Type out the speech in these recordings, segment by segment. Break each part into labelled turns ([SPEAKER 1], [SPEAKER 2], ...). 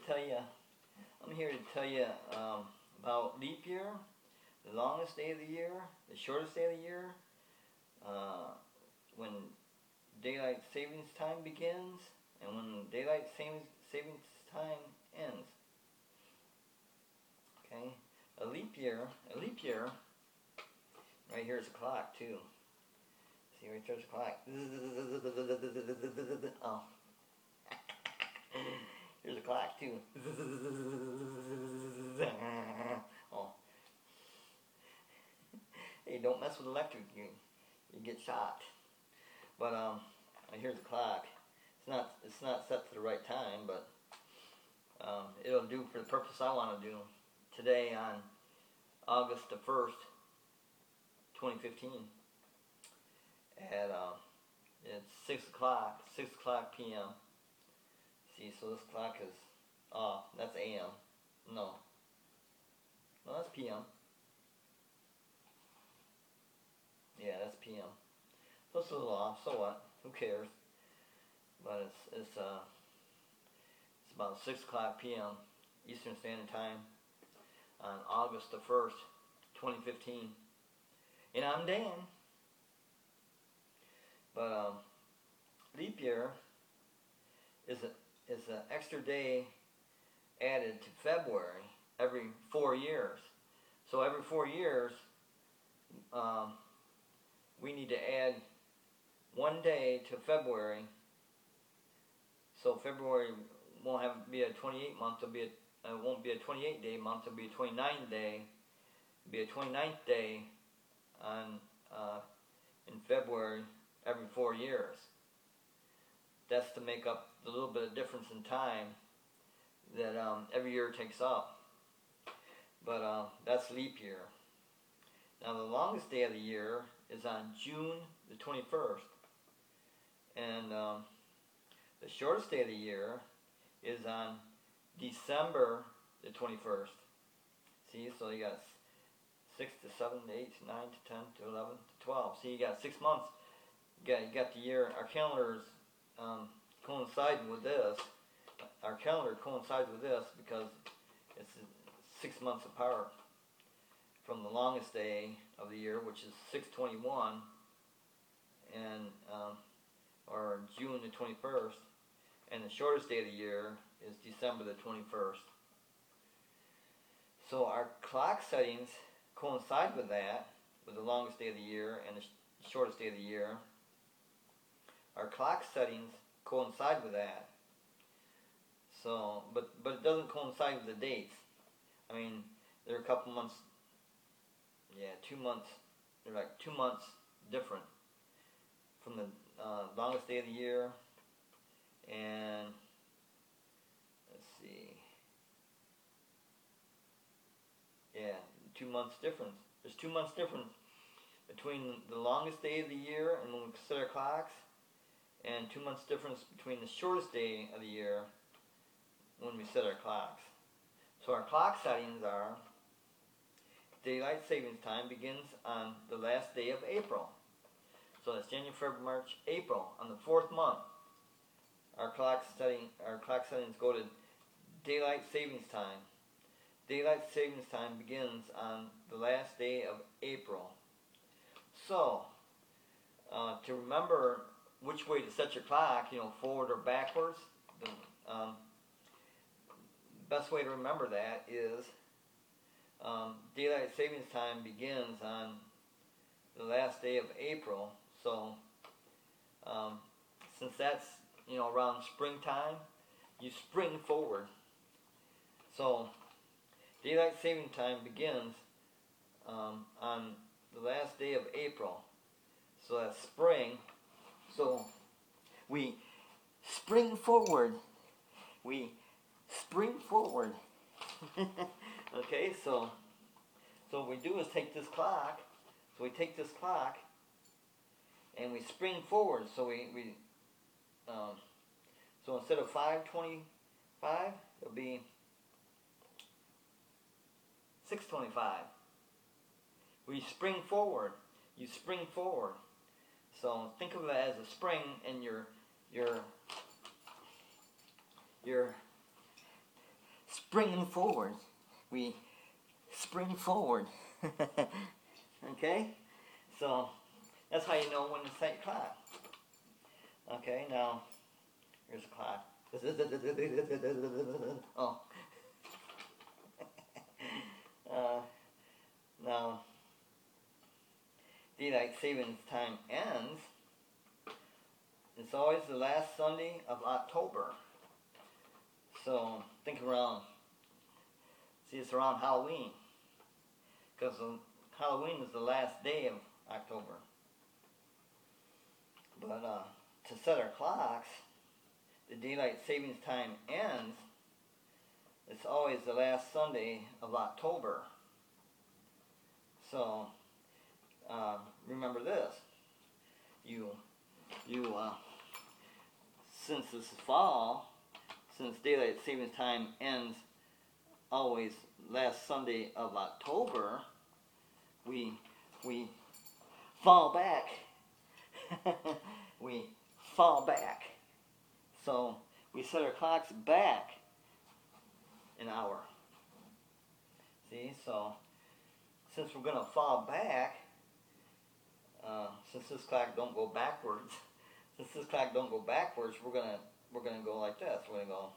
[SPEAKER 1] tell you about leap year, the longest day of the year, the shortest day of the year, when daylight savings time begins, and when daylight savings time ends. Okay, a leap year. Right here's a clock too. See, right there's a clock. Oh. Here's a clock too. Oh. Hey, don't mess with electric. You get shot. But here's the clock. It's not set to the right time, but it'll do for the purpose I want to do. Today on August the 1st, 2015, at it's 6 o'clock p.m. See, so this clock is off. That's a.m. No, that's p.m. Yeah, that's p.m. So it's a little off. So what? Who cares? But it's about 6 o'clock p.m. Eastern Standard Time on August the 1st, 2015. And I'm Dan. But leap year is an extra day added to February every 4 years. So every 4 years, we need to add 1 day to February. So February won't be a 28 month. It won't be a 28 day month. It'll be a 29 day. It'll be a 29th day on in February every 4 years. That's to make up the little bit of difference in time that every year takes up. But that's leap year. Now the longest day of the year is on June the 21st. And the shortest day of the year is on December the 21st. See, so you got 6 to 7 to 8 to 9 to 10 to 11 to 12. See, you got 6 months. You got the year. Our calendars coinciding with this. Our calendar coincides with this because it's 6 months apart from the longest day of the year, which is 6/21, and or June the 21st, and the shortest day of the year is December the 21st. So our clock settings coincide with that, with the longest day of the year and the shortest day of the year. Our clock settings coincide with that. So, but it doesn't coincide with the dates. I mean, they're a couple months. Yeah, 2 months. They're like 2 months different from the longest day of the year. And let's see. Yeah, 2 months difference. There's 2 months difference between the longest day of the year and when we set our clocks, and 2 months difference between the shortest day of the year when we set our clocks. So our clock settings are: daylight savings time begins on the last day of April. So that's January, February, March, April. On the 4th month, our clock settings go to daylight savings time. Daylight savings time begins on the last day of April. So, to remember which way to set your clock, forward or backwards, the best way to remember that is daylight savings time begins on the last day of April. So, since that's around springtime, you spring forward. So, daylight saving time begins on the last day of April. So that's spring. So we spring forward. Okay, so what we do is take this clock. So we take this clock and we spring forward. So so instead of 5:25, it'll be 6:25. We spring forward. You spring forward. So think of it as a spring, and springing forward. We spring forward. Okay? So, that's how you know when to set your clock. Okay, now, here's the clock. Oh. Now, daylight savings time ends. It's always the last Sunday of October. So, think around. See, it's around Halloween. Because Halloween is the last day of October. But to set our clocks, the daylight savings time ends. It's always the last Sunday of October. So remember this. You since this is fall, since daylight savings time ends always last Sunday of October, we fall back. We fall back. So we set our clocks back an hour. See, so since we're gonna fall back, since this clock don't go backwards, we're gonna go like this. We're gonna go.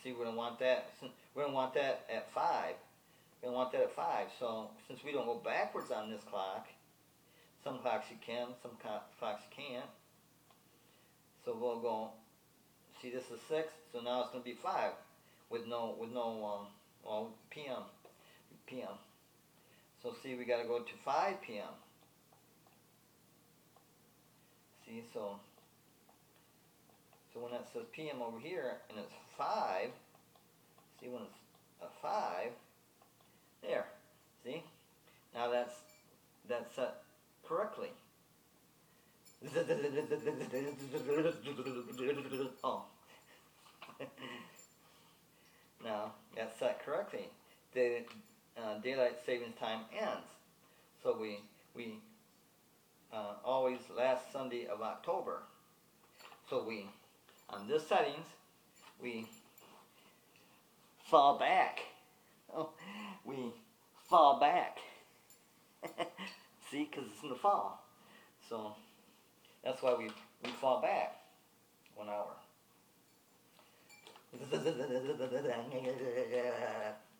[SPEAKER 1] See, we're gonna want that. We're gonna want that at 5. We're gonna want that at 5. So since we don't go backwards on this clock, some clocks you can, some clocks you can't. So we'll go. See, this is 6. So now it's gonna be 5 with no PM. So see, we gotta go to 5 PM. See, so when that says PM over here and it's 5, see when it's a 5, there, see? Now that's set correctly. Oh. Now that's set correctly. The daylight savings time ends. So we always last Sunday of October. So we, on this settings, we fall back. Oh, we fall back. See, because it's in the fall. So that's why we fall back 1 hour.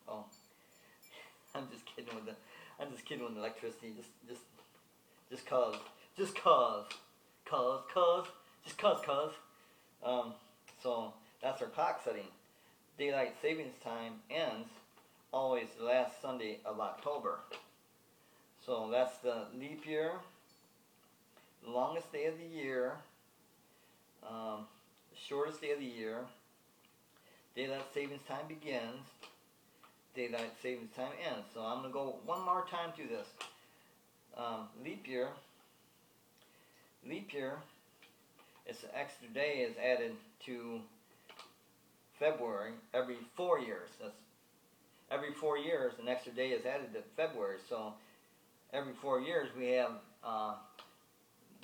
[SPEAKER 1] Oh, I'm just kidding with the electricity. Just cause. So that's our clock setting. Daylight savings time ends always the last Sunday of October. So that's the leap year, the longest day of the year, the shortest day of the year. Daylight savings time begins. Daylight savings time ends. So I'm going to go one more time through this. Leap year, it's an extra day is added to February every 4 years. That's every 4 years an extra day is added to February. So every 4 years we have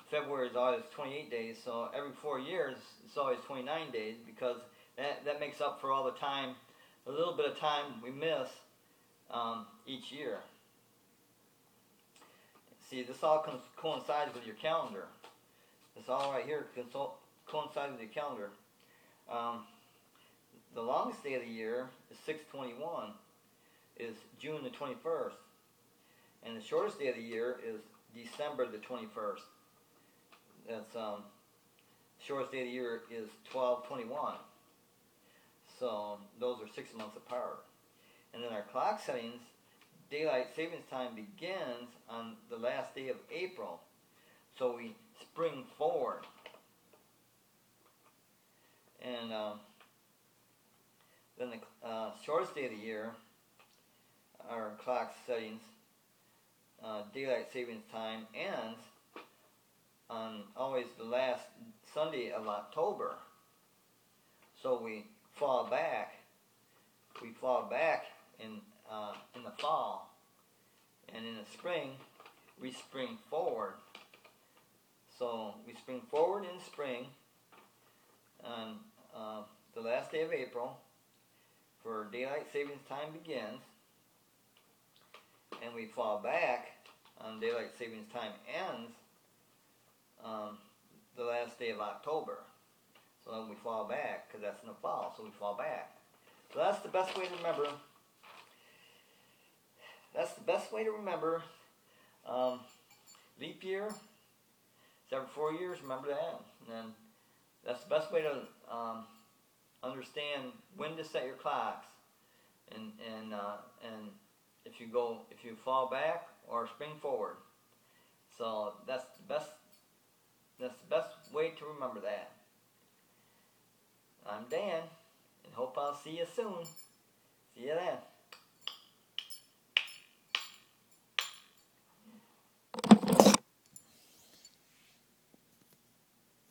[SPEAKER 1] February is always 28 days. So every 4 years it's always 29 days because that makes up for all the time, a little bit of time we miss each year. See, this all coincides with your calendar. This all right here coincides with your calendar. The longest day of the year is 6/21, is June the 21st. And the shortest day of the year is December the 21st. That's shortest day of the year is 12/21. So those are 6 months apart. And then our clock settings, daylight savings time begins on the last day of April. So we spring forward. And then the shortest day of the year, our clock settings, daylight savings time ends on always the last Sunday of October. So we fall back. We fall back in the fall, and in the spring we spring forward. So we spring forward in spring on the last day of April, for daylight savings time begins, and we fall back on daylight savings time ends the last day of October. So then we fall back, because that's in the fall, so we fall back. So that's the best way to remember. That's the best way to remember. Leap year, it's every 4 years, remember that. And then that's the best way to understand when to set your clocks. And if you fall back or spring forward. So that's the best way to remember that. I'm Dan, and hope I'll see you soon. See you then.